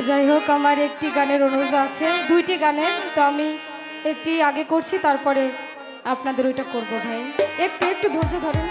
যাই হোক, আমার একটি গানের অনুরোধ আছে, দুইটি গানের। তো আমি একটি আগে করছি, তারপরে আপনাদের ওইটা করবো। ভাই একটু একটু ধৈর্য ধরেন।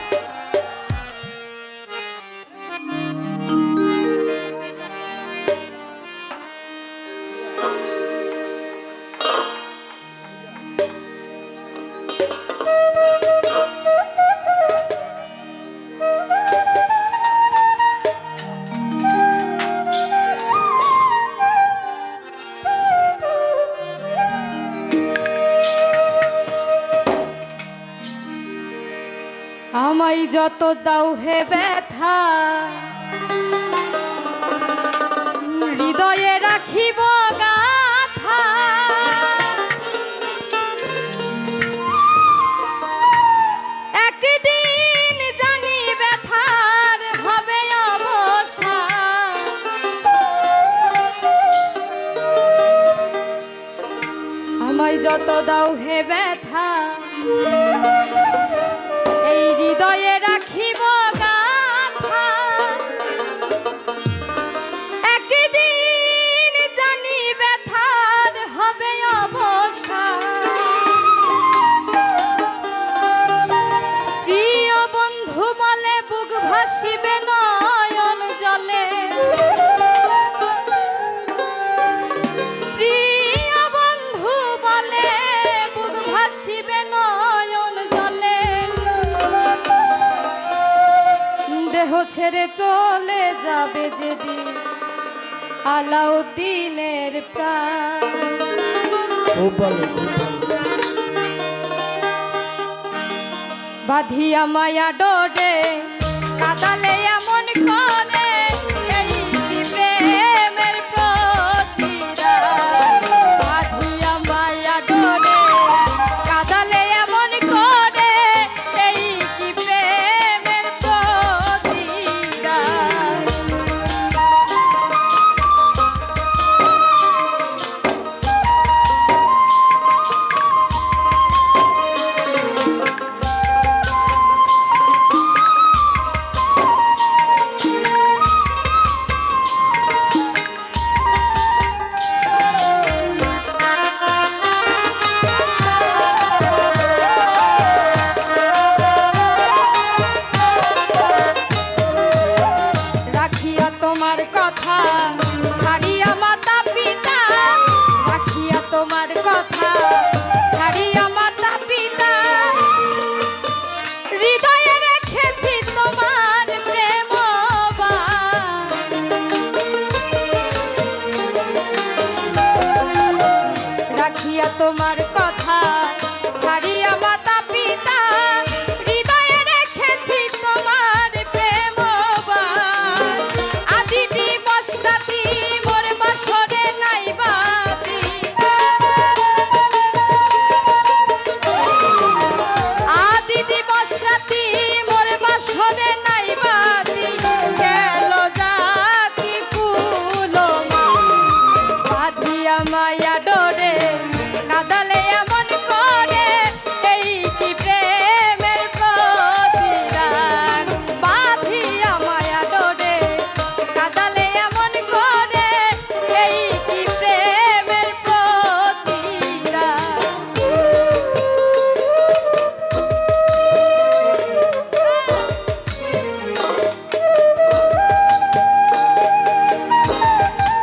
আমায় যত দাও হে ব্যথা, হৃদয়ে রাখিব গাথা। একদিন জানি ব্যথার হবে অবসান। আমায় যত দাও হে ব্যথা, এই হৃদয়ে রাখিব গাথা। একদিন জানি ব্যথার হবে অবসান। প্রিয় বন্ধু বলে বুক ভাসিবে নয়ন জলে। প্রিয় বন্ধু বলে বুক ভাসিবে নয়ন জলে। দেহ ছেড়ে চলে যাবে যেদিন আলাউদ্দিনের প্রাণ। বাঁধিয়া মায়া ডোরে কাদালে এমন করে, এই কি প্রেমের প্রতিদান। বাঁধিয়া মায়া ডোরে কাদালে এমন করে, এই কি প্রেমের প্রতিদান। রাখিয়া তোমার কথা ছাড়িয়া মাতা পিতা, রাখিয়া তোমার কথা ছাড়িয়া মাতা পিতা। হৃদয়ে রেখেছি তোমার প্রেম বাণ। রাখিয়া তোমার কথা